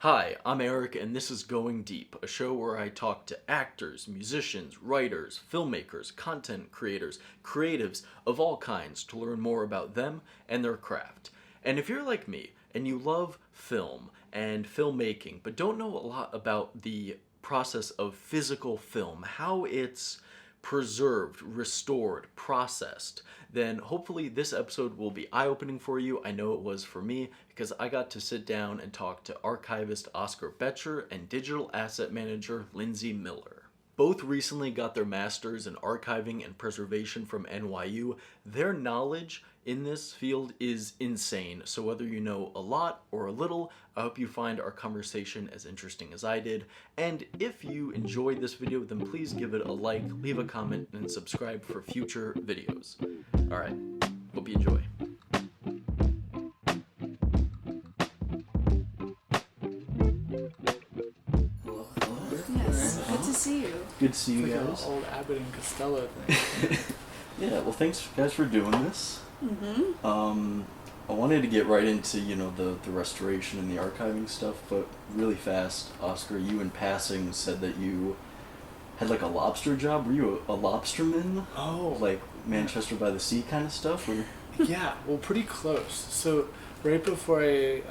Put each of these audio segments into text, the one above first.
Hi, I'm Eric, and this is Going Deep, a show where I talk to actors, musicians, writers, filmmakers, content creators, creatives of all kinds to learn more about them and their craft. And if you're like me and you love film and filmmaking, but don't know a lot about the process of physical film, how it's preserved, restored, processed, then hopefully this episode will be eye-opening for you. I know it was for me because I got to sit down and talk to archivist Oscar Becher and digital asset manager Lindsay Miller. Both recently got their masters in archiving and preservation from NYU. Their knowledge in this field is insane, so whether you know a lot or a little, I hope you find our conversation as interesting as I did. And if you enjoyed this video, then please give it a like, leave a comment, and subscribe for future videos. Alright, hope you enjoy. Yes, good to see you. Good to see you It's like guys. an old Abbott and Costello thing. Yeah, well thanks guys for doing this. I wanted to get right into, the restoration and the archiving stuff, but really fast, Oscar, you in passing said that you had like a lobster job. Were you a lobsterman? Oh. Like Manchester by the Sea kind of stuff? Or? Yeah, well, pretty close. So right before I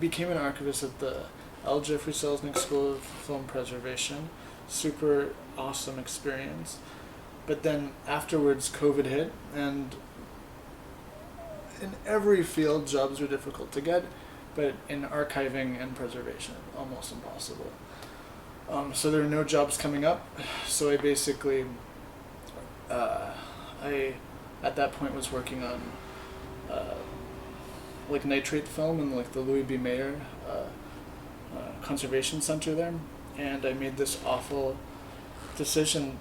became an archivist at the L. Jeffrey Selznick School of Film Preservation. Super awesome experience. But then afterwards, COVID hit, and in every field, jobs were difficult to get, but in archiving and preservation, almost impossible. So there were no jobs coming up, so I basically, I at that point was working on like nitrate film in like the Louis B. Mayer conservation center there, and I made this awful decision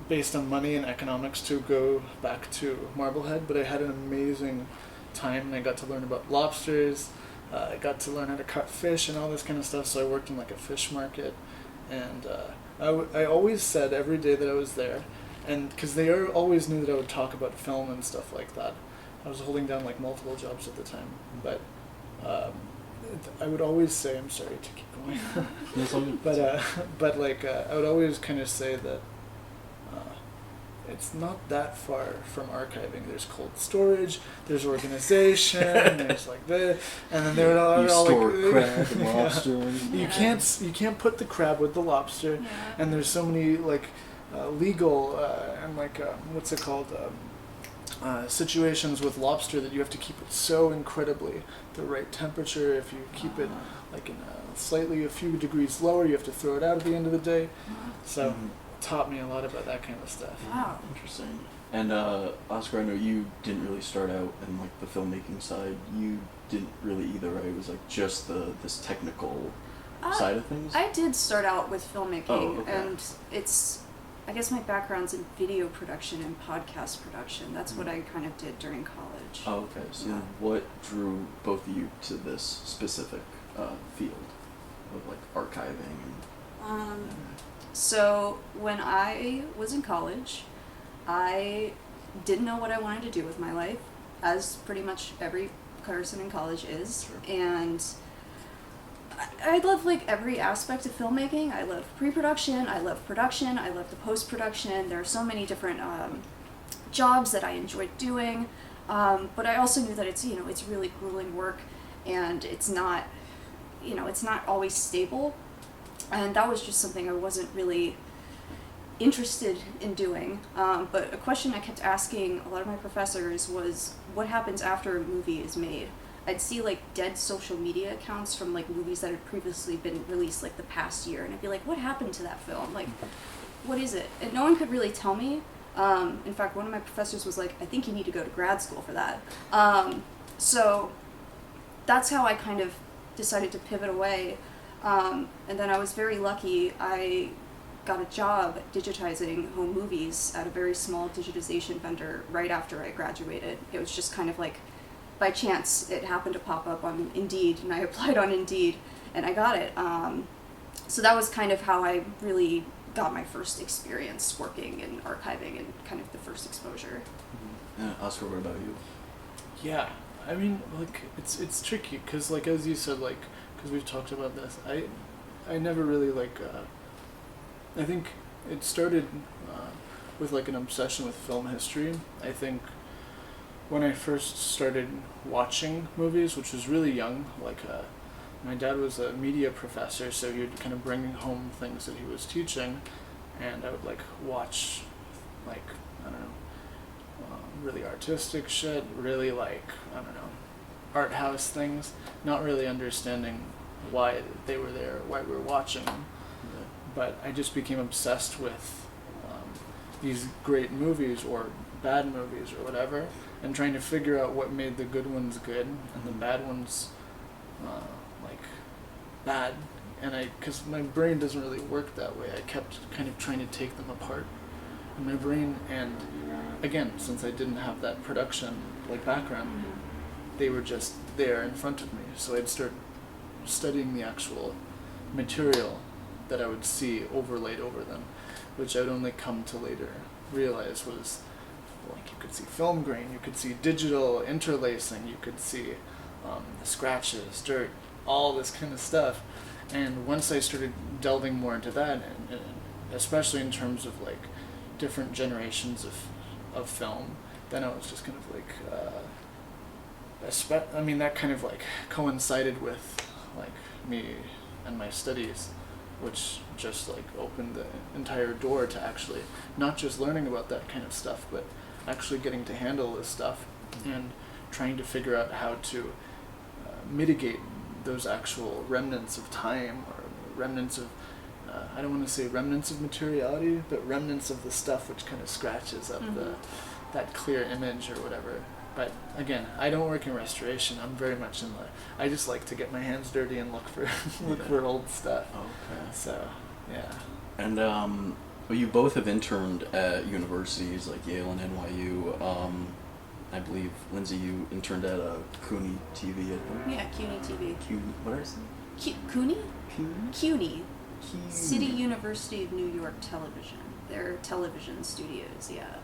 based on money and economics to go back to Marblehead, but I had an amazing time and I got to learn about lobsters, I got to learn how to cut fish and all this kind of stuff, so I worked in like a fish market, and I always said every day that I was there, and because they always knew that I would talk about film and stuff like that. I was holding down like multiple jobs at the time, but I would always say, I'm sorry to keep going, but I would always kind of say that it's not that far from archiving. There's cold storage, there's organization, there's like this, and then there are all store like crab and lobster. Yeah. You can't put the crab with the lobster, and there's so many like legal and like what's it called situations with lobster that you have to keep it so incredibly the right temperature. If you keep it like in a few degrees lower, you have to throw it out at the end of the day. So. Taught me a lot about that kind of stuff. Wow. Interesting. And Oscar, I know you didn't really start out in like the filmmaking side. You didn't really either, right? It was like just this technical side of things? I did start out with filmmaking, okay. and I guess my background's in video production and podcast production. That's what I kind of did during college. Oh, okay. So what drew both of you to this specific field of like archiving and... So when I was in college, I didn't know what I wanted to do with my life, as pretty much every person in college is. Sure. And I love like every aspect of filmmaking. I love pre-production, I love production, I love the post-production. There are so many different jobs that I enjoyed doing, but I also knew that it's really grueling work, and it's not always stable. And that was just something I wasn't really interested in doing. But a question I kept asking a lot of my professors was, what happens after a movie is made? I'd see like dead social media accounts from like movies that had previously been released like the past year, and I'd be like, what happened to that film? Like, what is it? And no one could really tell me. In fact, one of my professors was like, I think you need to go to grad school for that. So that's how I kind of decided to pivot away. And then I was very lucky. I got a job digitizing home movies at a very small digitization vendor right after I graduated. It was just kind of like by chance it happened to pop up on Indeed, and I applied on Indeed and I got it. So that was kind of how I really got my first experience working in archiving and kind of the first exposure. Oscar, what about you? Yeah, I mean, like, it's tricky, because, like, as you said, like, because we've talked about this, I never really, like, I think it started with, like, an obsession with film history. I think when I first started watching movies, which was really young, like, my dad was a media professor, so he would kind of bring home things that he was teaching, and I would, like, watch, like, I don't know, really artistic shit, really, like, I don't know, art house things, not really understanding why they were there, why we were watching them. Yeah. But I just became obsessed with these great movies or bad movies or whatever, and trying to figure out what made the good ones good and the bad ones like bad. And because my brain doesn't really work that way, I kept kind of trying to take them apart in my brain. And again, since I didn't have that production like background, they were just there in front of me. So I'd start studying the actual material that I would see overlaid over them, which I'd only come to later realize was, like, you could see film grain, you could see digital interlacing, you could see the scratches, dirt, all this kind of stuff. And once I started delving more into that, and especially in terms of, like, different generations of film, then I was just kind of like, I mean, that kind of, like, coincided with, like, me and my studies, which just, like, opened the entire door to actually not just learning about that kind of stuff, but actually getting to handle this stuff and trying to figure out how to mitigate those actual remnants of time, or remnants of, I don't want to say remnants of materiality, but remnants of the stuff which kind of scratches up that clear image or whatever. But again, I don't work in restoration. I'm very much in the, I just like to get my hands dirty and look for for old stuff. Okay. So, yeah. And well, you both have interned at universities like Yale and NYU. I believe, Lindsay, you interned at CUNY TV, I think. Yeah, CUNY TV. What did I say? CUNY? CUNY? CUNY. City University of New York Television. Their television studios, yeah.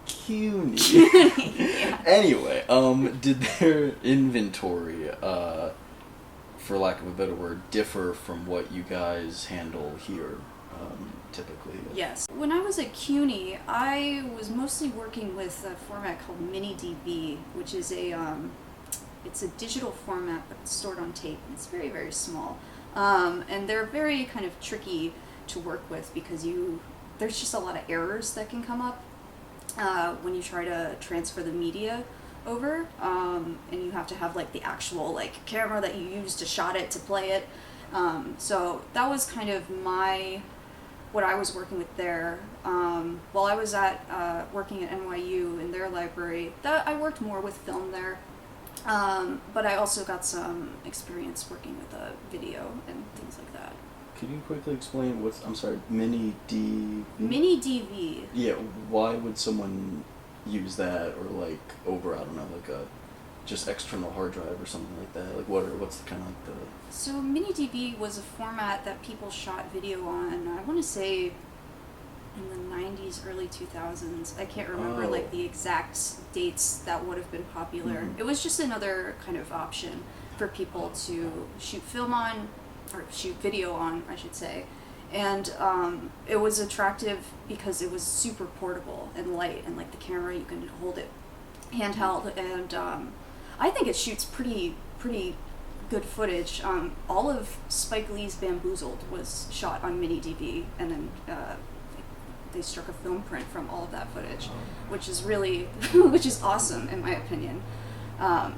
CUNY. Yeah. Anyway, did their inventory, for lack of a better word, differ from what you guys handle here, typically? Yes. When I was at CUNY, I was mostly working with a format called MiniDV, which is it's a digital format but it's stored on tape. It's very, very small. And they're very kind of tricky to work with because there's just a lot of errors that can come up when you try to transfer the media over, and you have to have, like, the actual, like, camera that you use to shot it to play it. So that was kind of what I was working with there. While I was working at NYU in their library, I worked more with film there, but I also got some experience working with video and things like that. Could you quickly explain MiniDV? MiniDV. Yeah, why would someone use that, or, like, over, I don't know, like a just external hard drive or something like that? Like, what's the kind of like the... So MiniDV was a format that people shot video on, I want to say in the 90s, early 2000s. I can't remember like the exact dates that would have been popular. It was just another kind of option for people to shoot film on, or shoot video on, I should say. And it was attractive because it was super portable and light, and, like, the camera, you can hold it handheld, and I think it shoots pretty good footage. All of Spike Lee's Bamboozled was shot on MiniDV, and then they struck a film print from all of that footage, which is really, which is awesome in my opinion.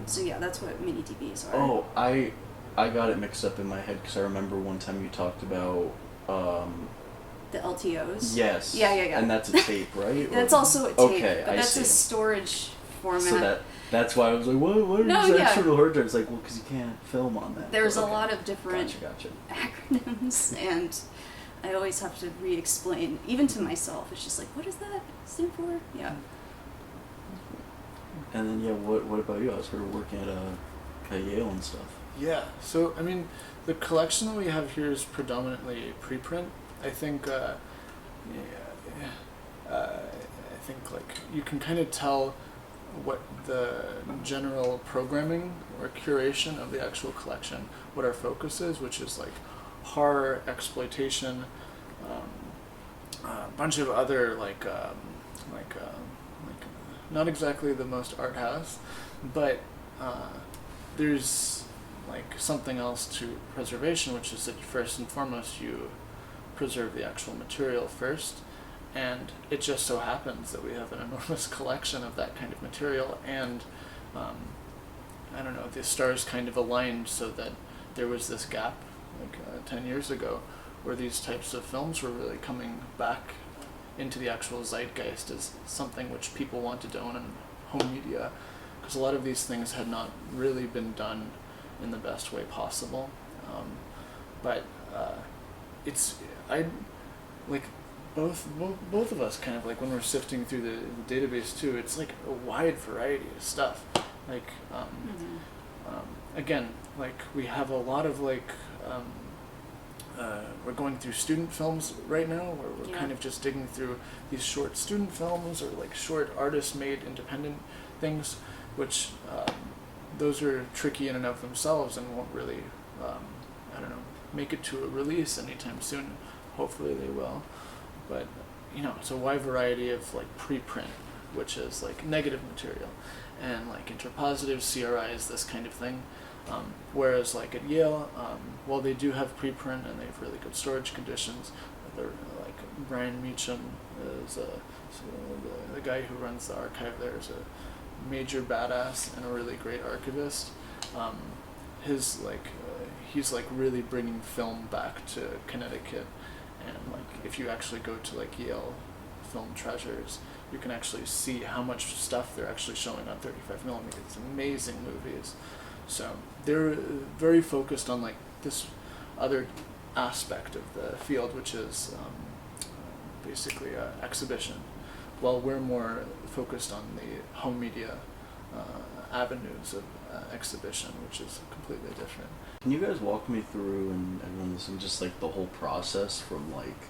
So yeah, that's what MiniDVs are. Oh, I got it mixed up in my head because I remember one time you talked about the LTOs. Yes. Yeah. And that's a tape, right? That's also a tape. Okay, but that's see. a storage format. So that's why I was like, what are these external hard drives? Like, well, because you can't film on that. There's a lot of different Gotcha. acronyms, and I always have to re-explain, even to myself. It's just like, what does that stand for? Yeah. And then, yeah, what about you? I was sort of working at Yale and stuff. Yeah, so, I mean, the collection that we have here is predominantly preprint. I think, I think, like, you can kind of tell what the general programming or curation of the actual collection, what our focus is, which is like horror, exploitation, a bunch of other like not exactly the most art house, but there's like something else to preservation, which is that first and foremost you preserve the actual material first, and it just so happens that we have an enormous collection of that kind of material, and I don't know, the stars kind of aligned so that there was this gap like 10 years ago where these types of films were really coming back into the actual zeitgeist as something which people wanted to own in home media, because a lot of these things had not really been done in the best way possible. But it's I like both of us kind of like when we're sifting through the database too. It's like a wide variety of stuff. Like again, like we have a lot of like. We're going through student films right now, where we're kind of just digging through these short student films or like short artist-made independent things, which those are tricky in and of themselves and won't really, I don't know, make it to a release anytime soon. Hopefully they will. But, you know, it's a wide variety of like preprint, which is like negative material, and like interpositive, CRIs, this kind of thing. Whereas like at Yale, while they do have preprint and they have really good storage conditions, they're like Brian Meacham is the guy who runs the archive there is a major badass and a really great archivist. His like he's like really bringing film back to Connecticut, and like if you actually go to like Yale Film Treasures, you can actually see how much stuff they're actually showing on 35 millimeter. It's amazing movies. So they're very focused on like this other aspect of the field, which is basically exhibition, while we're more focused on the home media avenues of exhibition, which is completely different. Can you guys walk me through and run this and just like the whole process from like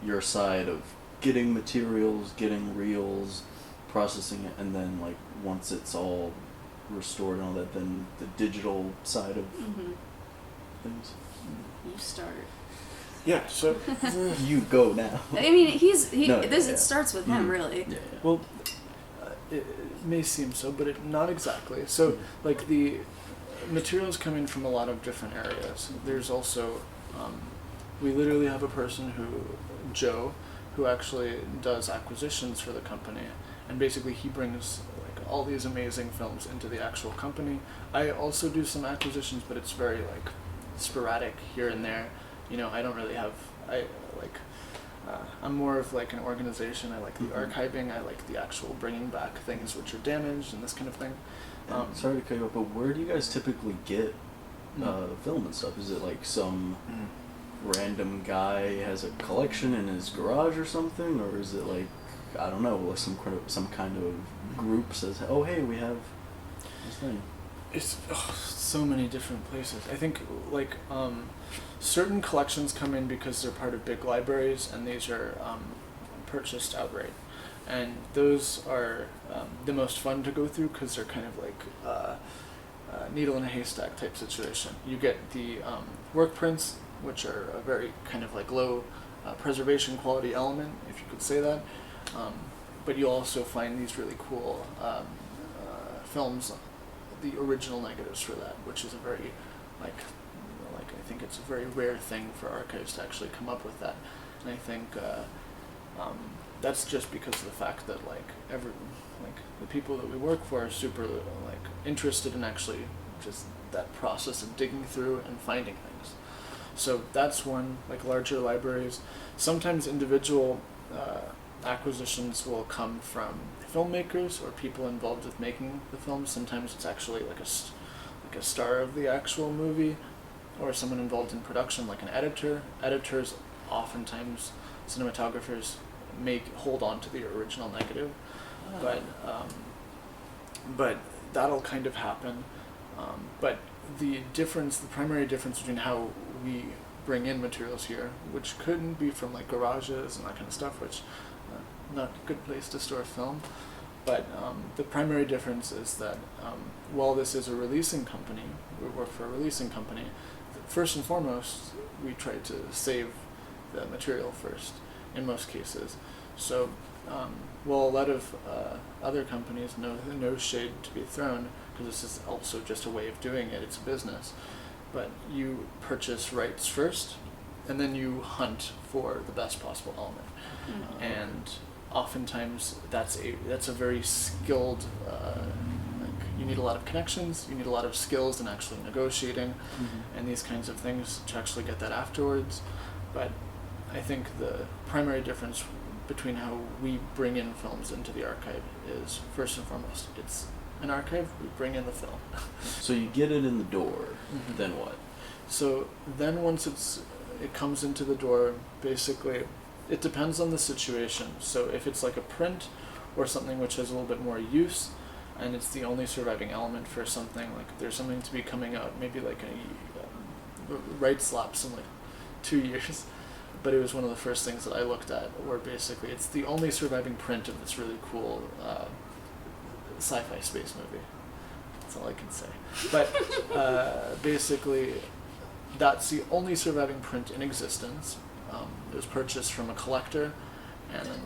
your side of getting materials, getting reels, processing it, and then like once it's all restored and all that, then the digital side of things? You start. Yeah, so You go now. I mean, No, it starts with him, really. Yeah. well, it may seem so, but not exactly. So, like, the materials come in from a lot of different areas. There's also, we literally have a person Joe, who actually does acquisitions for the company, and basically he brings like all these amazing films into the actual company. I also do some acquisitions, but it's very like sporadic here and there. You know, I don't really have, I'm more of like an organization. I like the archiving, I like the actual bringing back things which are damaged and this kind of thing. Sorry to cut you off, but where do you guys typically get film and stuff? Is it like some random guy has a collection in his garage or something, or is it like, I don't know, like some kind of group says, oh hey, we have this thing? It's so many different places. I think like certain collections come in because they're part of big libraries, and these are purchased outright, and those are the most fun to go through because they're kind of like needle in a haystack type situation. You get the work prints, which are a very kind of like low preservation quality element, if you could say that. But you'll also find these really cool films, the original negatives for that, which is a very like I think it's a very rare thing for archives to actually come up with that. And I think that's just because of the fact that like the people that we work for are super like interested in actually just that process of digging through and finding things. So that's one, like larger libraries. Sometimes individual acquisitions will come from filmmakers or people involved with making the film. Sometimes it's actually like a star of the actual movie, or someone involved in production, like an editor. Editors, oftentimes, cinematographers hold on to the original negative, but that'll kind of happen. But the primary difference between how we bring in materials here, which couldn't be from like garages and that kind of stuff, which not a good place to store film, But the primary difference is that while this is a releasing company, we work for a releasing company, first and foremost, we try to save the material first, in most cases. So, while a lot of other companies, no shade to be thrown, because this is also just a way of doing it, it's a business, but you purchase rights first, and then you hunt for the best possible element. Mm-hmm. And oftentimes that's a very skilled, you need a lot of connections, you need a lot of skills in actually negotiating, and these kinds of things to actually get that afterwards. But I think the primary difference between how we bring in films into the archive is, first and foremost, it's an archive, we bring in the film. So you get it in the door, then what? So then once it comes into the door, basically, it depends on the situation. So if it's like a print or something which has a little bit more use, and it's the only surviving element for something, like if there's something to be coming out, maybe like a rights lapse in like 2 years, but it was one of the first things that I looked at, where basically it's the only surviving print of this really cool sci-fi space movie. That's all I can say. But basically, that's the only surviving print in existence. It was purchased from a collector, and then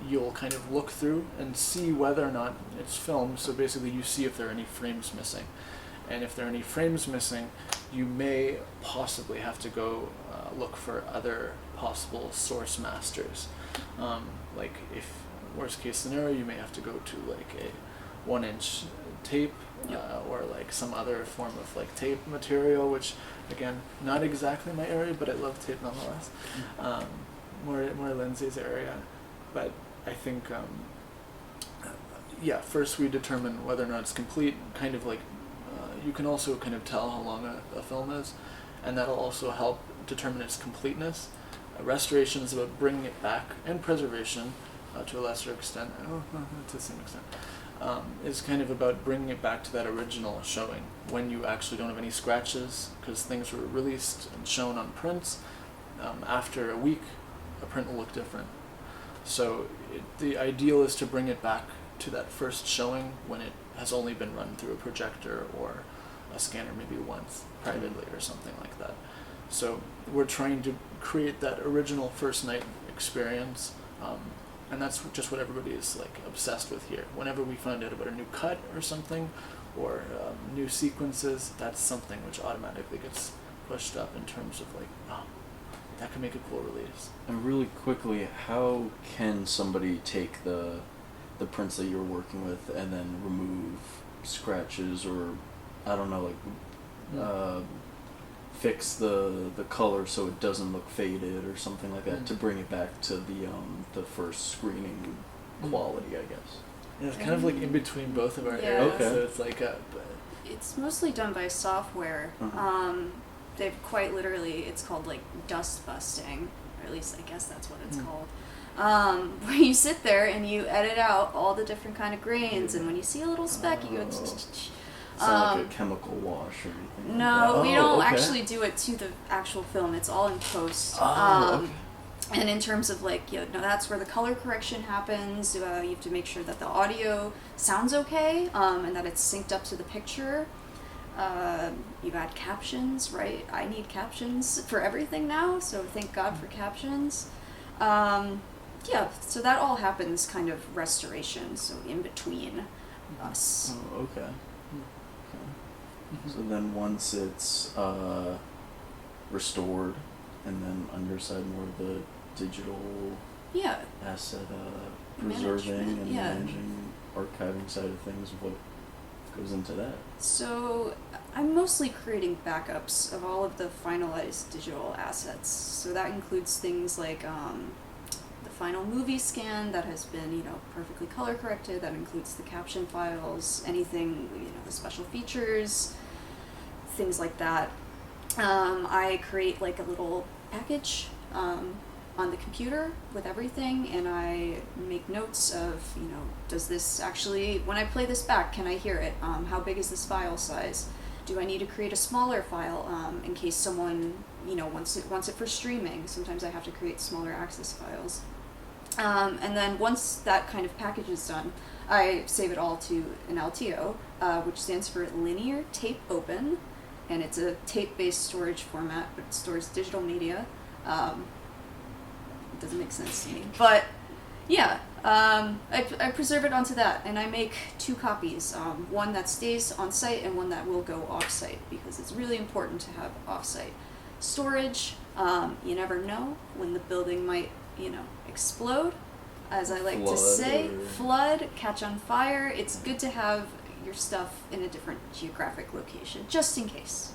you'll kind of look through and see whether or not it's filmed. So basically you see if there are any frames missing. And if there are any frames missing, you may possibly have to go look for other possible source masters. Like if worst case scenario, you may have to go to like a 1-inch tape, or like some other form of like tape material, which again, not exactly my area, but I love tape nonetheless. More Lindsay's area. But I think, first we determine whether or not it's complete, kind of like, you can also kind of tell how long a film is, and that'll also help determine its completeness. Restoration is about bringing it back, and preservation, to a lesser extent, to some extent, is kind of about bringing it back to that original showing, when you actually don't have any scratches, because things were released and shown on prints. After a week, a print will look different. So the ideal is to bring it back to that first showing when it has only been run through a projector or a scanner maybe once privately or something like that. So we're trying to create that original first night experience, and that's just what everybody is like obsessed with here. Whenever we find out about a new cut or something, or new sequences, that's something which automatically gets pushed up in terms of like, oh, that could make a cool release. And really quickly, how can somebody take the prints that you're working with and then remove scratches, or I don't know, like fix the color so it doesn't look faded or something like that, to bring it back to the first screening quality, I guess? Yeah, it's kind of like in between both of our Yeah. areas. Okay. So it's like It's mostly done by software. They've quite literally, it's called like dust busting, or at least I guess that's what it's called. Where you sit there and you edit out all the different kind of grains, and when you see a little speck, you go. It's not like a chemical wash or anything. No, like we that. don't Okay. actually do it to the actual film. It's all in post. Okay. And in terms of like, that's where the color correction happens. You have to make sure that the audio sounds okay, and that it's synced up to the picture. You add captions, right? I need captions for everything now, so thank God for captions. So that all happens kind of restoration, so in between us. Oh, okay. So then once it's restored, and then on your side more of the digital Yeah. asset preserving Management, and yeah. managing, archiving side of things, what goes into that? So I'm mostly creating backups of all of the finalized digital assets. So that includes things like the final movie scan that has been, perfectly color corrected. That includes the caption files, anything, the special features, things like that. I create like a little package on the computer with everything, and I make notes of, does this actually, when I play this back, can I hear it? How big is this file size? Do I need to create a smaller file in case someone, wants it for streaming? Sometimes I have to create smaller access files. And then once that kind of package is done, I save it all to an LTO, which stands for Linear Tape Open, and it's a tape-based storage format, but it stores digital media. It doesn't make sense to me, but yeah, I preserve it onto that, and I make 2 copies, one that stays on site and one that will go off site, because it's really important to have off site storage. You never know when the building might, explode, as I like to say, flood, catch on fire. It's good to have your stuff in a different geographic location, just in case.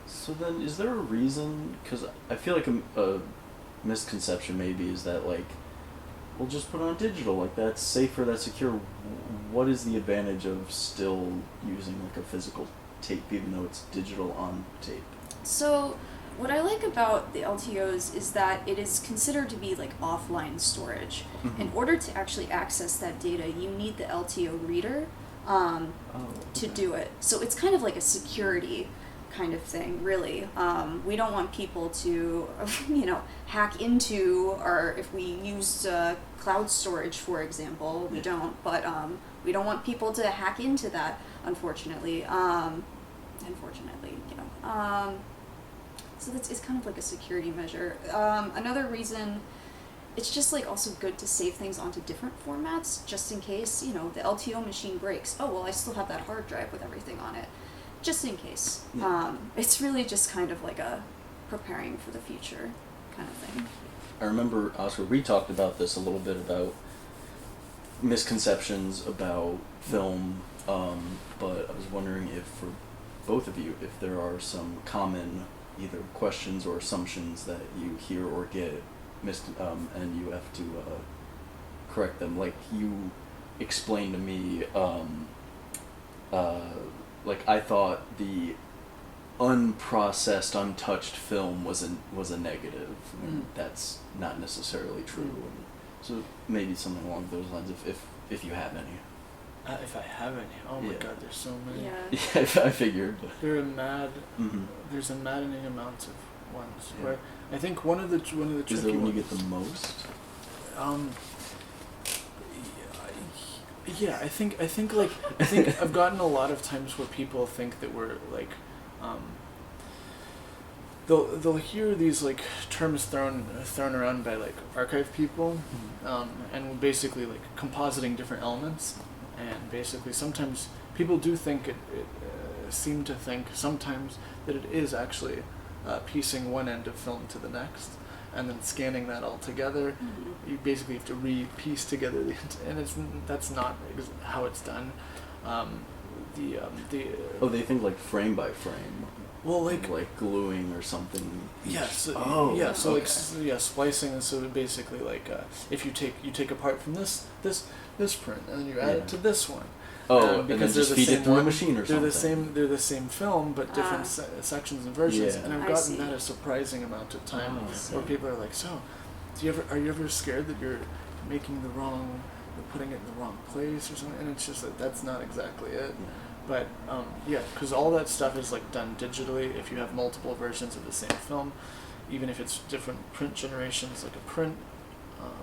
So then, is there a reason? Because I feel like a misconception maybe is that, like, we'll just put it on digital, like that's safer, that's secure. What is the advantage of still using like a physical tape even though it's digital on tape? So what I like about the LTOs is that it is considered to be like offline storage. Mm-hmm. In order to actually access that data, you need the LTO reader to do it. So it's kind of like a security kind of thing, really. We don't want people to, hack into, or if we used cloud storage, for example, we don't, but we don't want people to hack into that, unfortunately. So it's kind of like a security measure. Another reason, it's just like also good to save things onto different formats, just in case, the LTO machine breaks. Oh, well, I still have that hard drive with everything on it. Just in case. Yeah. It's really just kind of like a preparing for the future kind of thing. I remember, Oscar, we talked about this a little bit, about misconceptions about film, but I was wondering if for both of you, if there are some common either questions or assumptions that you hear or get and you have to correct them. Like you explained to me, like I thought the unprocessed, untouched film was a negative. And that's not necessarily true. And so maybe something along those lines, if you have any. If I have any, oh my god, there's so many. Yeah. Yeah, I figured. There are mad. Mm-hmm. There's a maddening amount of ones where I think one of the tricky Is there when you ones. get the most? Yeah, I think I've gotten a lot of times where people think that we're like, they'll hear these like terms thrown around by like archive people, and basically like compositing different elements, and basically sometimes people do think seem to think sometimes that it is actually piecing one end of film to the next, and then scanning that all together. Mm-hmm. You basically have to re-piece together and that's not how it's done. They think like frame by frame. Well, like gluing or something. Yes. Oh. So okay. splicing. And so basically, like if you take apart from this print and then you add it to this one. Oh, because and then they're just the feed same it through one, a machine or they're something. They're the same film, but different sections and versions. Yeah. And I've I gotten see. that a surprising amount of time, Oh, where people are like, "So, are you ever scared that you're making you're putting it in the wrong place or something?" And it's just that's not exactly it. But because all that stuff is like done digitally. If you have multiple versions of the same film, even if it's different print generations, like a print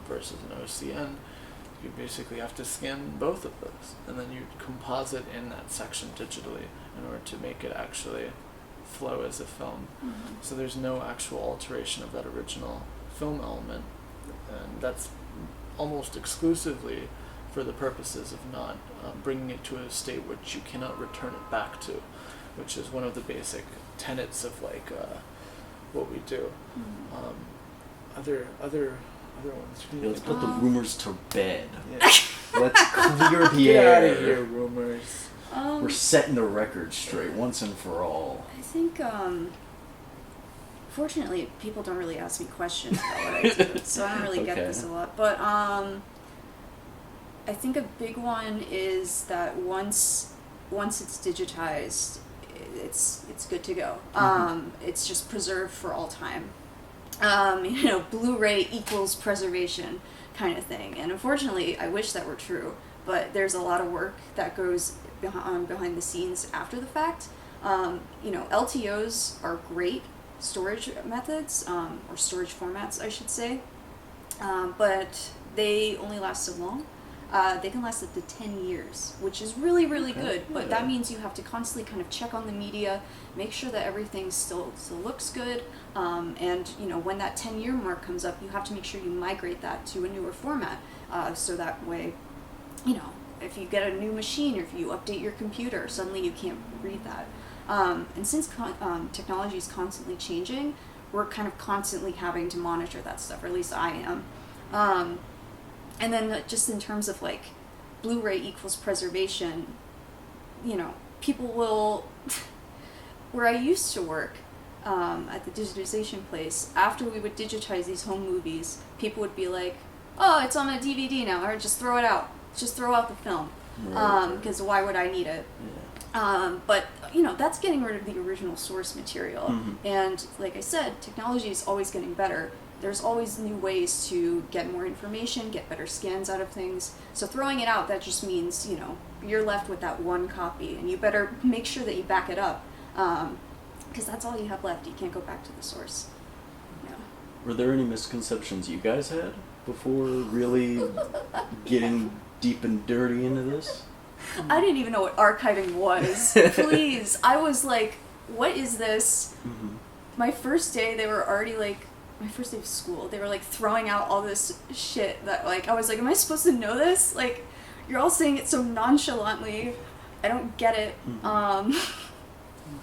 versus an OCN, you basically have to scan both of those, and then you composite in that section digitally in order to make it actually flow as a film. Mm-hmm. So there's no actual alteration of that original film element, and that's almost exclusively for the purposes of not bringing it to a state which you cannot return it back to, which is one of the basic tenets of like what we do. Mm-hmm. Other ones. Yeah, let's put the rumors to bed. Yeah. Let's clear the Get air. out of here, rumors. We're setting the record straight once and for all. I think, fortunately, people don't really ask me questions about what I do, so I don't really get Okay. this a lot. But I think a big one is that once it's digitized, it's good to go. It's just preserved for all time. Blu-ray equals preservation kind of thing. And unfortunately, I wish that were true, but there's a lot of work that goes behind the scenes after the fact. LTOs are great storage methods, or storage formats, I should say, but they only last so long. they can last up to 10 years, which is really, really Okay, good. But yeah. that means you have to constantly kind of check on the media, make sure that everything still looks good. And, you know, when that 10-year mark comes up, you have to make sure you migrate that to a newer format. So that way, you know, if you get a new machine or if you update your computer, suddenly you can't read that. And since technology is constantly changing, we're kind of constantly having to monitor that stuff, or at least I am. And then just in terms of like Blu-ray equals preservation, you know, people will, where I used to work at the digitization place, after we would digitize these home movies, people would be like, oh, it's on a DVD now, or just throw it out. Just throw out the film. Because why would I need it? Yeah. But, you know, that's getting rid of the original source material. Mm-hmm. And like I said, technology is always getting better. There's always new ways to get more information, get better scans out of things. So throwing it out, that just means, you know, you're left with that one copy, and you better make sure that you back it up, because that's all you have left. You can't go back to the source. Yeah. Were there any misconceptions you guys had before really getting deep and dirty into this? I didn't even know what archiving was. Please. I was like, what is this? Mm-hmm. My first day, they were already like, my first day of school, they were like throwing out all this shit that like, I was like, am I supposed to know this? Like, you're all saying it so nonchalantly. I don't get it. Mm-hmm.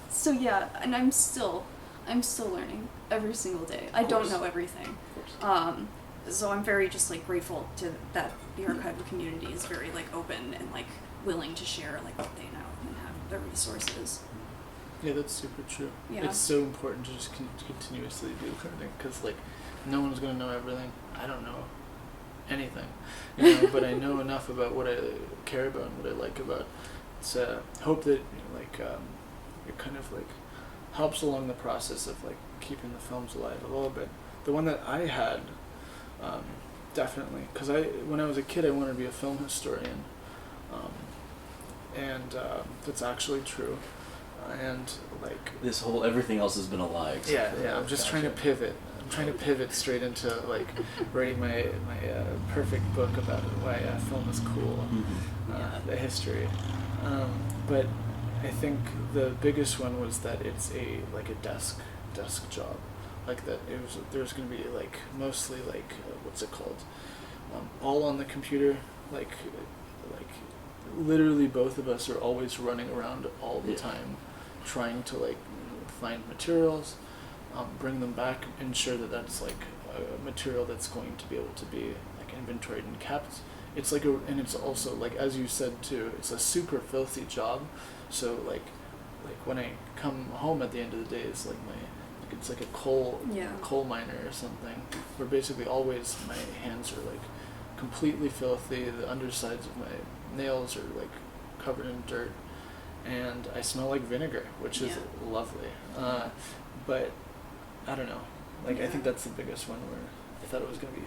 So yeah, and I'm still learning every single day. I don't know everything. Of course. So I'm very just like grateful to that the archival community is very like open and like willing to share like what they know and have the resources. Yeah, that's super true. Yeah. It's so important to just continuously be learning, because like no one's gonna know everything. I don't know anything, you know, but I know enough about what I care about and what I like about. So hope that, you know, like it kind of like helps along the process of like keeping the films alive a little bit. The one that I had, definitely, because when I was a kid I wanted to be a film historian, and that's actually true. And like This whole everything else has been a lie. except for yeah, that. I'm just trying to pivot. I'm trying to pivot straight into like writing my perfect book about why film is cool, Mhm. the history. But I think the biggest one was that it's a desk job, like that there's going to be like mostly like what's it called, all on the computer, like literally both of us are always running around all the Yeah. time, trying to like find materials, bring them back, ensure that that's like a material that's going to be able to be like inventoried and kept. It's like and it's also like, as you said too, it's a super filthy job. So like when I come home at the end of the day, it's like it's like a coal miner or something, where basically always my hands are like completely filthy. The undersides of my nails are like covered in dirt, and I smell like vinegar, which is lovely. But I don't know. Like I think that's the biggest one, where I thought it was gonna be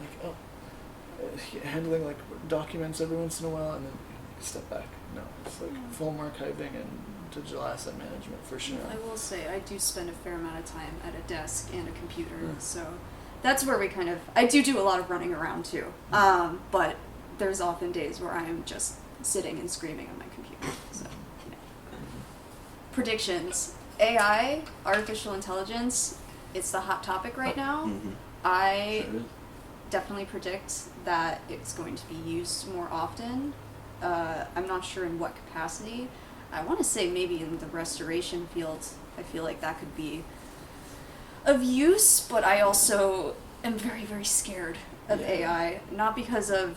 like handling like documents every once in a while, and then step back. No, it's like film archiving and digital asset management for sure. I will say I do spend a fair amount of time at a desk and a computer, so that's where we kind of, I do a lot of running around too, but there's often days where I am just sitting and screaming on my computer. So, Predictions. AI, artificial intelligence, it's the hot topic right now. Mhm. I Sure is. definitely predict that it's going to be used more often. I'm not sure in what capacity. I want to say maybe in the restoration field. I feel like that could be of use, but I also am very, very scared of AI. Not because of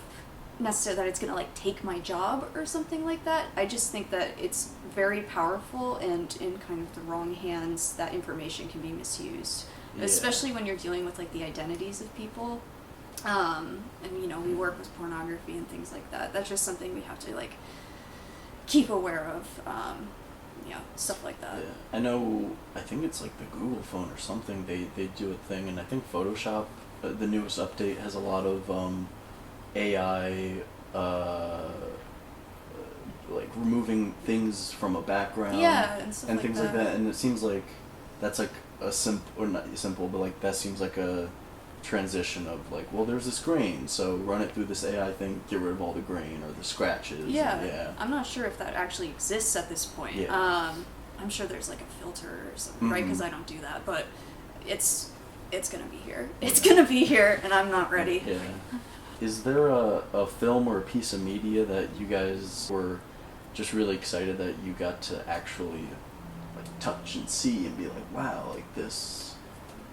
necessarily that it's going to like take my job or something like that. I just think that it's very powerful, and in kind of the wrong hands, that information can be misused. Yeah. Especially when you're dealing with like the identities of people. And you know, we work with pornography and things like that. That's just something we have to like keep aware of. Stuff like that. Yeah. I know, I think it's like the Google phone or something, they do a thing, and I think Photoshop, the newest update, has a lot of AI, like removing things from a background. Yeah, and stuff and like things that. like that. And it seems like that's like a simple, or not simple, but like that seems like a transition of like, well, there's this grain, so run it through this AI thing, get rid of all the grain or the scratches. Yeah. Yeah. I'm not sure if that actually exists at this point. Yeah. I'm sure there's like a filter or something, right? Because I don't do that, but it's gonna be here. It's gonna be here, and I'm not ready. Yeah. Is there a film or a piece of media that you guys were just really excited that you got to actually like touch and see and be like, wow, like this,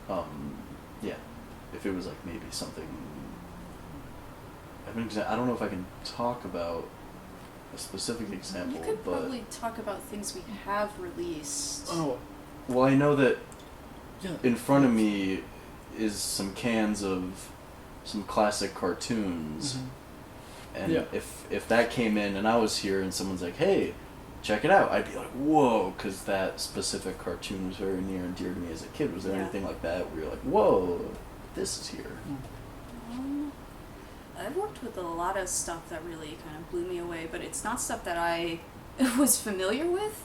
yeah. If it was like maybe something, I mean, I don't know if I can talk about a specific example, You could but probably talk about things we have released. Oh, well, I know that yeah. in front of me is some cans of some classic cartoons. And Yeah. if that came in and I was here and someone's like, hey, check it out, I'd be like, whoa, because that specific cartoon was very near and dear to me as a kid. Was there Yeah. anything like that where you're like, whoa, this is here? I've worked with a lot of stuff that really kind of blew me away, but it's not stuff that I was familiar with.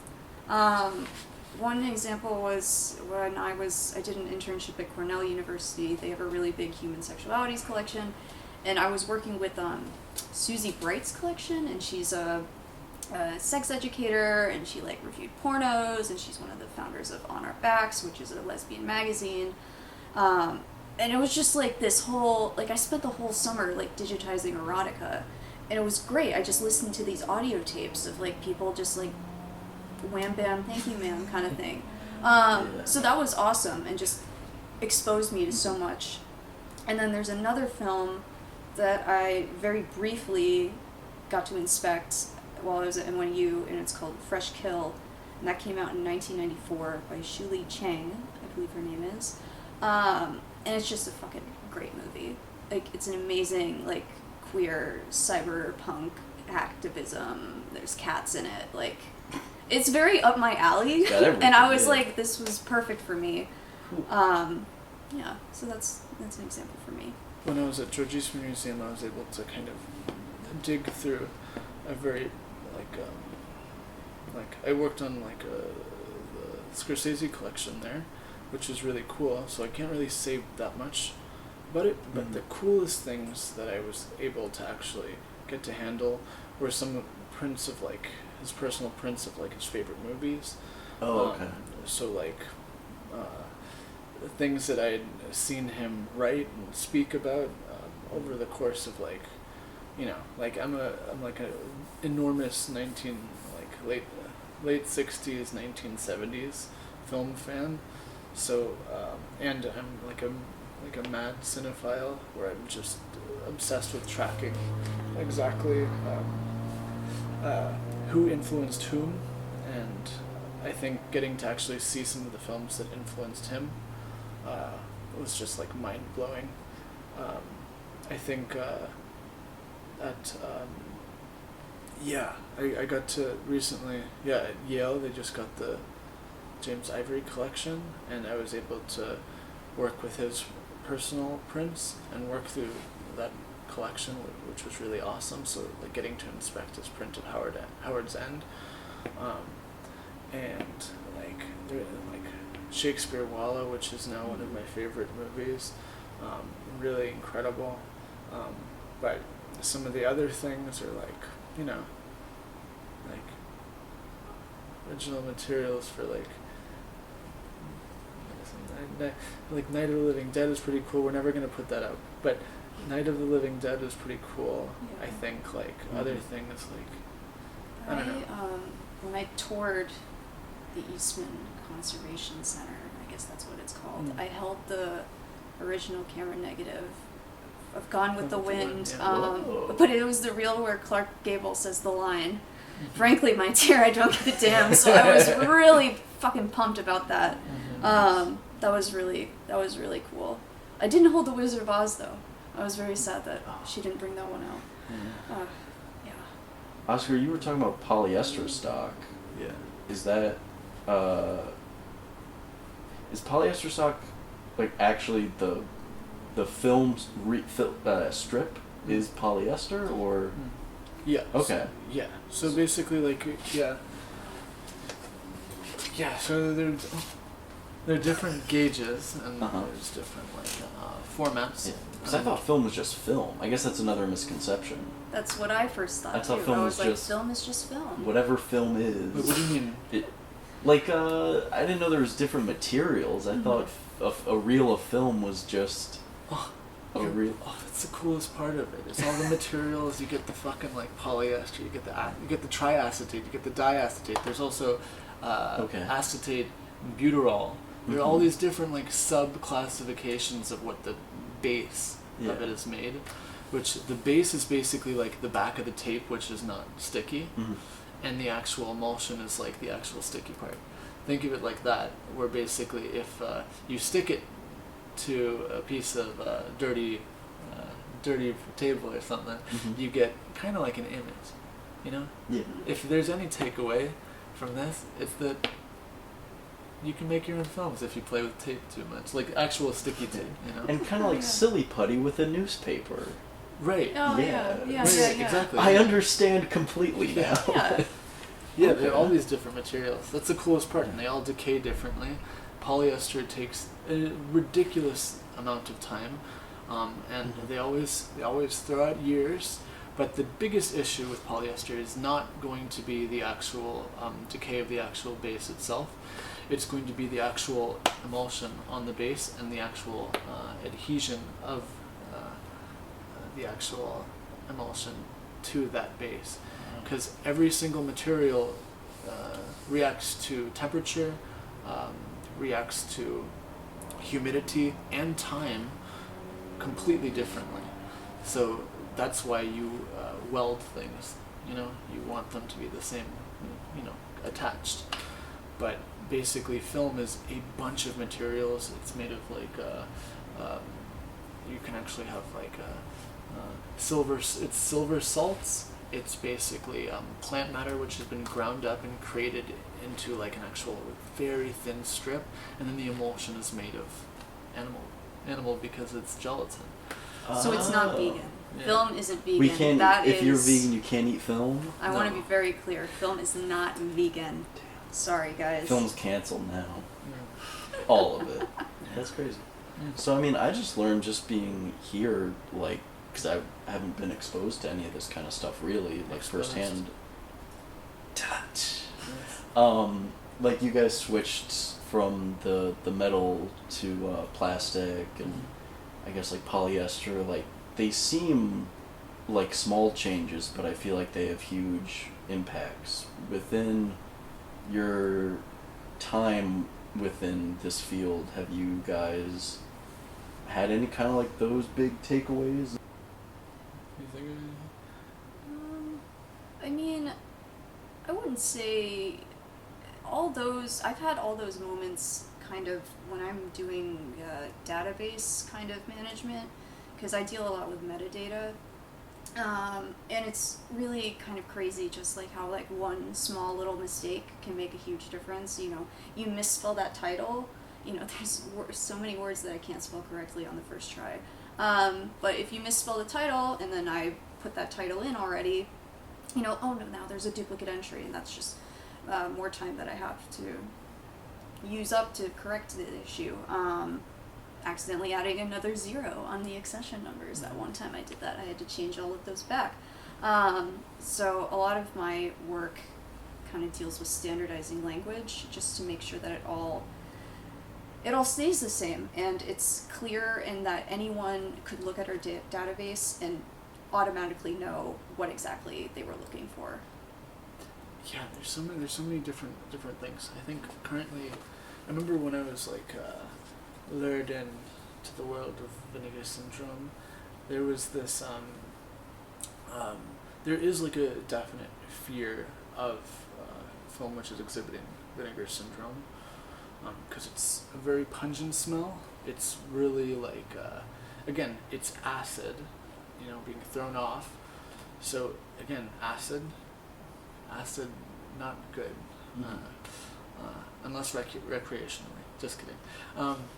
One example was when I did an internship at Cornell University. They have a really big human sexualities collection, and I was working with Susie Bright's collection, and she's a sex educator, and she like reviewed pornos, and she's one of the founders of On Our Backs, which is a lesbian magazine. And it was just like this whole, like I spent the whole summer like digitizing erotica, and it was great. I just listened to these audio tapes of like people just like wham bam thank you ma'am kind of thing. So that was awesome and just exposed me to so much. And then there's another film that I very briefly got to inspect while I was at NYU, and it's called Fresh Kill, and that came out in 1994 by Shuli Chang, I believe her name is. And it's just a fucking great movie. Like, it's an amazing, like, queer cyberpunk activism. There's cats in it. Like, it's very up my alley. And I was like, this was perfect for me. Yeah, so that's an example for me. When I was at George Eastman Museum, I was able to kind of dig through a very, like I worked on like the Scorsese collection there, which is really cool. So I can't really say that much about it, but the coolest things that I was able to actually get to handle were some prints of like his personal prints of like his favorite movies. Oh, okay. So like things that I had seen him write and speak about over the course of like, you know, like I'm like a enormous late 60s 1970s film fan. So and I'm like a mad cinephile where I'm just obsessed with tracking exactly who influenced whom, and I think getting to actually see some of the films that influenced him was just like mind blowing. I think I got to recently at Yale they just got the James Ivory collection, and I was able to work with his personal prints and work through that collection, which was really awesome. So like getting to inspect his print of Howard's End, and like Shakespeare Walla, which is now one of my favorite movies, really incredible. But some of the other things are like, you know, like original materials for like Night of the Living Dead is pretty cool. We're never gonna put that out, but Night of the Living Dead is pretty cool. Yeah. I think like other things like I don't know. When I toured the Eastman Conservation Center, I guess that's what it's called, I held the original camera negative of Gone with the Wind, yeah. but it was the reel where Clark Gable says the line, frankly, my dear, I don't give a damn. So I was really fucking pumped about that. That was really cool. I didn't hold the Wizard of Oz though. I was very sad that she didn't bring that one out. Yeah. Oscar, you were talking about polyester stock. Yeah. Is that is polyester stock like actually the film's strip is polyester or? Yeah. Okay. there are different gauges, and Uh-huh. there's different formats. Yeah. Because I thought film was just film. I guess that's another misconception. That's what I first thought I thought too. film I was was like, just- film is just film. Whatever film is. But what do you mean? Like, I didn't know there was different materials. I thought a reel of film was just Oh, a reel. Oh, that's the coolest part of it. It's all the materials. You get the fucking polyester. You get the triacetate. You get the diacetate. There's also acetate, and butyrol. There are all these different sub classifications of what the base of it is made. Which the base is basically the back of the tape, which is not sticky. And the actual emulsion is the actual sticky part. Think of it like that, where basically if you stick it to a piece of dirty table or something, you get kind of like an image, you know? Yeah. If there's any takeaway from this, it's that you can make your own films if you play with tape too much, like actual sticky tape, you know? And kind of like silly putty with a newspaper. Right. Oh Yeah. yeah. Exactly. I understand completely now. Yeah. Yeah, there are all these different materials. That's the coolest part, and they all decay differently. Polyester takes a ridiculous amount of time, and they always throw out years. But the biggest issue with polyester is not going to be the actual decay of the actual base itself. It's going to be the actual emulsion on the base and the actual adhesion of the actual emulsion to that base. Because every single material reacts to temperature, reacts to humidity and time completely differently. So that's why you weld things. You want them to be the same, attached. But basically, film is a bunch of materials. It's made of you can actually have silver. It's silver salts. It's basically plant matter which has been ground up and created into an actual very thin strip, and then the emulsion is made of animal because it's gelatin. So it's not vegan. Yeah. Film isn't vegan. We can't. That if you're is- vegan, you can't eat film. I want to be very clear. Film is not vegan. Sorry, guys. Film's canceled now. Yeah. All of it. That's crazy. Yeah. So I mean, I just learned just being here, because I haven't been exposed to any of this kind of stuff really, Exposed. firsthand. Touch. Yes. You guys switched from the metal to plastic and I guess polyester. They seem like small changes, but I feel like they have huge impacts within your time within this field. Have you guys had any kind of those big takeaways? You think of anything? I mean, I wouldn't say all those. I've had all those moments kind of when I'm doing database kind of management, because I deal a lot with metadata. And it's really kind of crazy just how one small little mistake can make a huge difference. You misspell that title, there's so many words that I can't spell correctly on the first try. But if you misspell the title and then I put that title in already, oh no, now there's a duplicate entry, and that's just more time that I have to use up to correct the issue. Accidentally adding another 0 on the accession numbers. That one time I did that. I had to change all of those back. So a lot of my work kind of deals with standardizing language just to make sure that it all stays the same and it's clear, and that anyone could look at our database and automatically know what exactly they were looking for. Yeah, there's so many different things. I think currently, I remember when I was lured into the world of vinegar syndrome, there was this there is a definite fear of film which is exhibiting vinegar syndrome, because it's a very pungent smell. It's really again, it's acid, being thrown off. So again, acid not good, unless recreationally. Just kidding.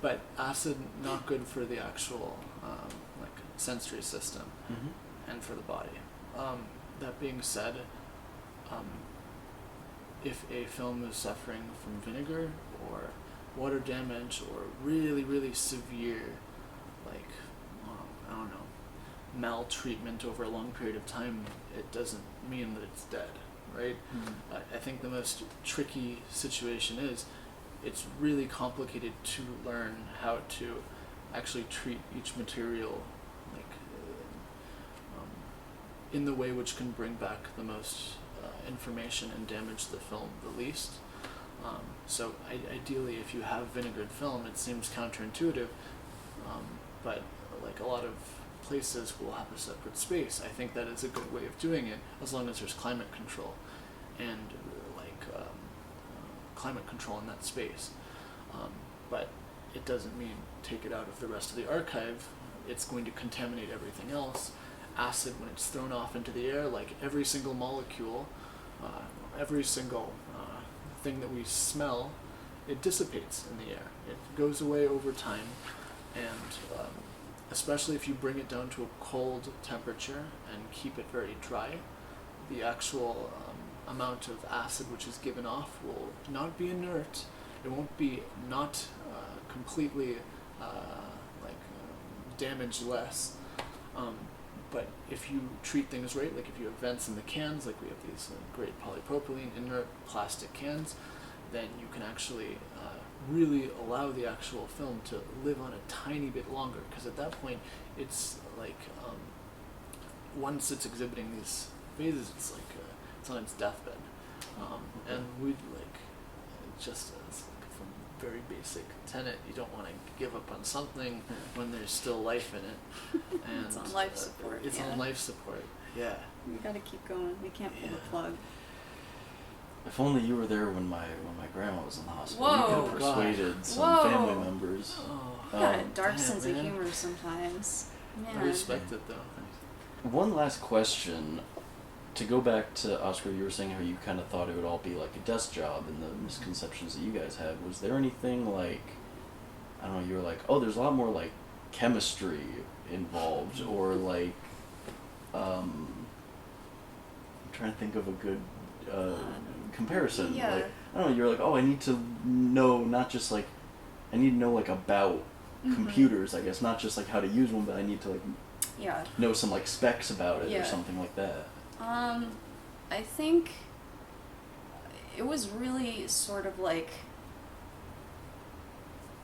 But acid not good for the actual sensory system and for the body. That being said, if a film is suffering from vinegar or water damage or really, really severe, like, I don't know, maltreatment over a long period of time, it doesn't mean that it's dead, right? I think the most tricky situation is it's really complicated to learn how to actually treat each material like in the way which can bring back the most information and damage the film the least. So ideally, if you have vinegared film, it seems counterintuitive, but like a lot of places will have a separate space. I think that is a good way of doing it, as long as there's climate control and climate control in that space. But it doesn't mean take it out of the rest of the archive. It's going to contaminate everything else. Acid, when it's thrown off into the air, like every single molecule, every single thing that we smell, it dissipates in the air. It goes away over time, and especially if you bring it down to a cold temperature and keep it very dry, the actual amount of acid which is given off will not be inert. It won't be not completely damaged less. But if you treat things right, like if you have vents in the cans, like we have these great polypropylene inert plastic cans, then you can actually really allow the actual film to live on a tiny bit longer, because at that point it's like once it's exhibiting these phases, it's like it's on its deathbed. And we'd like just as from very basic tenet, you don't want to give up on something when there's still life in it. And It's on life support. It's on life support. Yeah. We gotta keep going. We can't pull the plug. If only you were there when my grandma was in the hospital. Whoa. You could Oh, have God. persuaded some Whoa. family members. Oh, You got a Um, dark damn, sense man. of humor sometimes. I Man. respect it though. One last question. To go back to Oscar, you were saying how you kind of thought it would all be like a desk job and the misconceptions that you guys had. Was there anything like, I don't know, you were like, oh, there's a lot more like chemistry involved, or like, I'm trying to think of a good comparison. Yeah. Like, I don't know, you're like, oh, I need to know not just like, I need to know like about computers, I guess, not just like how to use one, but I need to like Yeah. know some like specs about it or Yeah. something like that. I think it was really sort of like,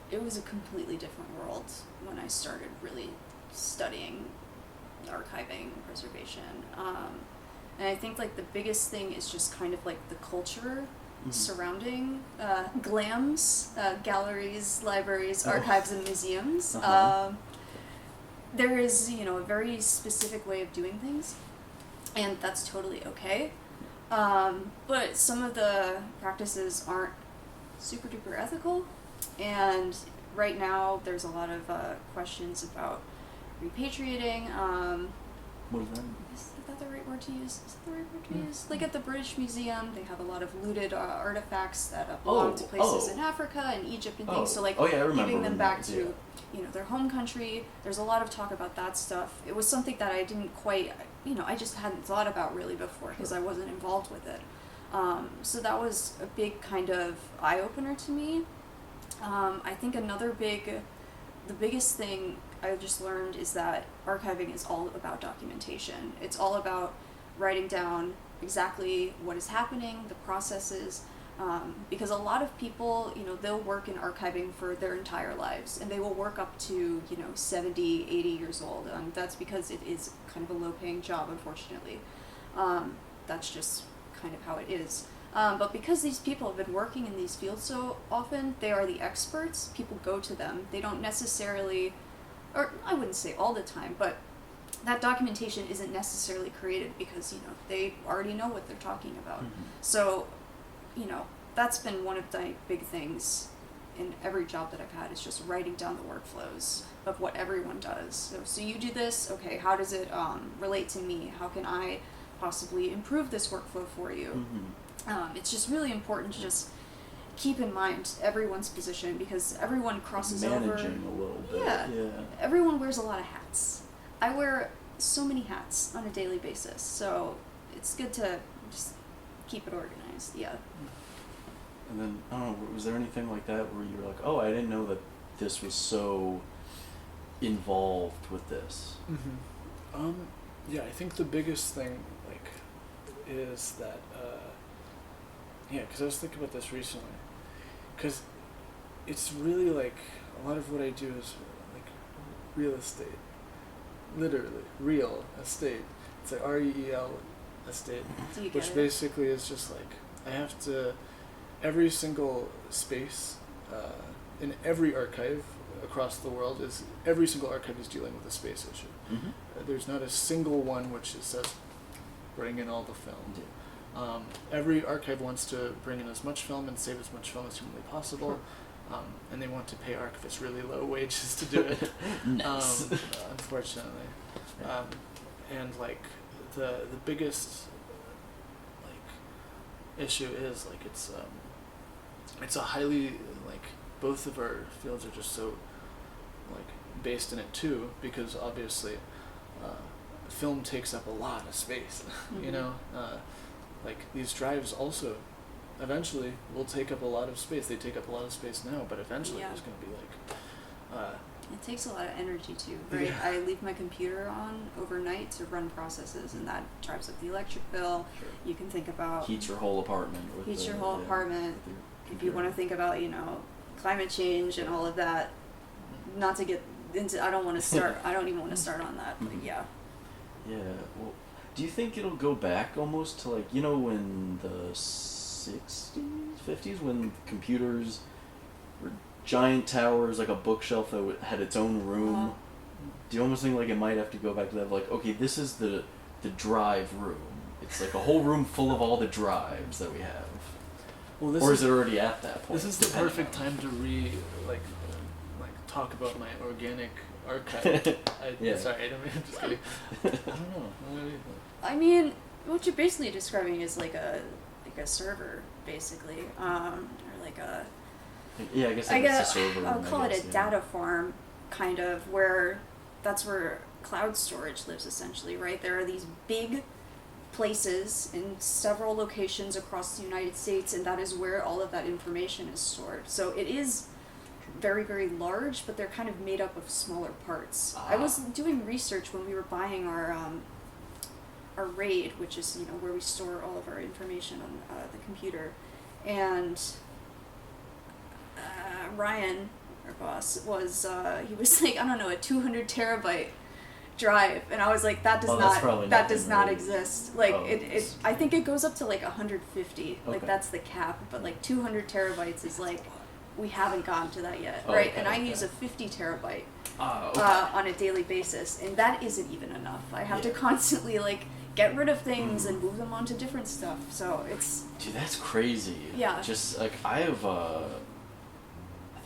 it was a completely different world when I started really studying archiving, preservation. And I think like the biggest thing is just kind of like the culture surrounding GLAMs, galleries, libraries, archives, and museums. There is, a very specific way of doing things, and that's totally okay. But some of the practices aren't super duper ethical, and right now there's a lot of questions about repatriating. What does that mean? Is that the right word to use? Is that the right word to use? Like at the British Museum, they have a lot of looted artifacts that belong to places in Africa and Egypt and things. So like yeah, I remember giving them back that, to their home country. There's a lot of talk about that stuff. It was something that I didn't quite, I just hadn't thought about really before because I wasn't involved with it. So that was a big kind of eye opener to me. I think the biggest thing I just learned is that archiving is all about documentation. It's all about writing down exactly what is happening, the processes, because a lot of people, they'll work in archiving for their entire lives, and they will work up to, 70, 80 years old. That's because it is kind of a low-paying job, unfortunately. That's just kind of how it is. But because these people have been working in these fields so often, they are the experts. People go to them. They don't necessarily, or I wouldn't say all the time, but that documentation isn't necessarily created because, they already know what they're talking about. So, that's been one of the big things in every job that I've had, is just writing down the workflows of what everyone does. So you do this, okay, how does it relate to me? How can I possibly improve this workflow for you? It's just really important to just keep in mind everyone's position, because everyone crosses Managing over. a little bit. Yeah. Yeah. Everyone wears a lot of hats. I wear so many hats on a daily basis, so it's good to just keep it organized. Yeah. And then, I don't know, was there anything like that where you were like, oh, I didn't know that this was so involved with this? Yeah, I think the biggest thing, like, is that, because I was thinking about this recently, because it's really, like, a lot of what I do is, like, real estate. Literally, real estate. It's like REEL estate, Do you get which it? basically is just, like, I have to, every single space, in every archive across the world every single archive is dealing with a space issue. Mm-hmm. There's not a single one which says bring in all the film. Yeah. Every archive wants to bring in as much film and save as much film as humanly possible, and they want to pay archivists really low wages to do it. Nice. Unfortunately, and like the biggest like issue is like it's a highly like both of our fields are just so like based in it too, because obviously film takes up a lot of space. You know, like these drives also eventually will take up a lot of space. They take up a lot of space now, but eventually Yeah. there's going to be like It takes a lot of energy too, right? Yeah. I leave my computer on overnight to run processes, and that drives up the electric bill. Sure. You can think about Heats your whole apartment. your whole apartment. with your If you computer. want to think about, climate change and all of that. Not to get into, I don't want to start. I don't even want to start on that. But Mhm. yeah, Yeah. Well, do you think it'll go back almost to like in the 60s, 50s when computers were giant towers, like a bookshelf that had its own room? Uh-huh. Do you almost think like it might have to go back to that? Like, okay, this is the drive room. It's like a whole room full of all the drives that we have. well, this Or is it already at that point? this is the depending perfect on- time to like talk about my organic archive. Yeah. Sorry, I don't mean. I'm just kidding. I don't know. What do you think? I mean, what you're basically describing is like a server, basically, or like a. Yeah, I guess I that's a guess server. I'll room, I call it guess, a yeah. data farm, kind of, where that's where cloud storage lives essentially, right? There are these big places in several locations across the United States, and that is where all of that information is stored. So it is very, very large, but they're kind of made up of smaller parts. I was doing research when we were buying our RAID, which is where we store all of our information on the computer, and Ryan, our boss, he was like, I don't know, a 200 terabyte drive, and I was like, that does Oh, that's probably that nothing, does not right? exist. Like Oh, it I think it goes up to like 150. Like Okay. that's the cap, but like 200 terabytes is like we haven't gotten to that yet, Oh, right? okay, And I okay. use a 50 terabyte Okay. on a daily basis, and that isn't even enough. I have to Yeah. constantly like get rid of things and move them onto different stuff. So it's Dude, that's crazy. Yeah. Just like I have I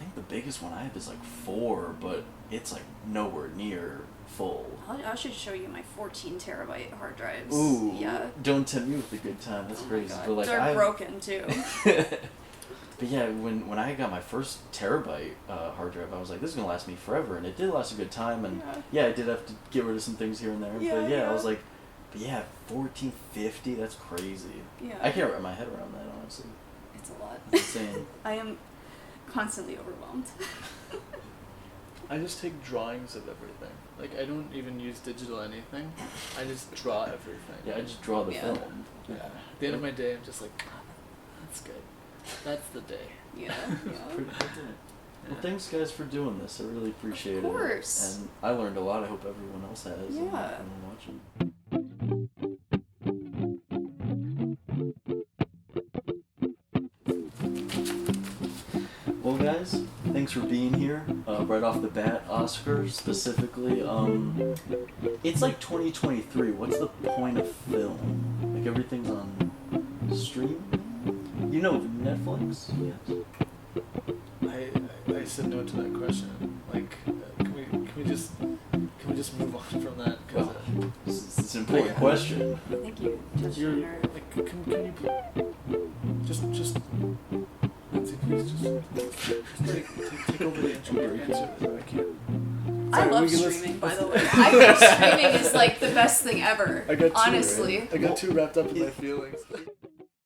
think the biggest one I have is like 4, but it's like nowhere near full. I should show you my 14 terabyte hard drives. Ooh. Yeah. Don't tempt me with a good time. That's Oh my crazy. God. But like They're broken too. But yeah, when I got my first terabyte hard drive, I was like, this is gonna last me forever, and it did last a good time. And yeah, I did have to get rid of some things here and there. Yeah, but yeah, I yeah. was like, but yeah, 1450. That's crazy. Yeah. I can't wrap my head around that, honestly. It's a lot. It's insane. I am constantly overwhelmed. I just take drawings of everything. Like I don't even use digital anything. I just draw everything. Yeah, I just draw the Yeah. film. Yeah. At the end of my day, I'm just like, that's good. That's the day. Yeah. Pretty cool thing. Well, thanks guys for doing this. I really appreciate it. course. And I learned a lot. I hope everyone else has. and Yeah. watching. Well, guys, thanks for being here. Right off the bat, Oscar specifically. It's like 2023. What's the point of film? Like everything's on stream. Netflix? Yes. I said no to that question. Like, can we just move on from that? 'Cause, Well, it's an important Yeah. question. I think you touched you're on her. like, can you just Lindsay, please just take over the intro. Answer this. I can't. I Sorry, love we can streaming, by listen- the way. I think streaming is like the best thing ever. I got too, honestly. I got too wrapped up in my feelings.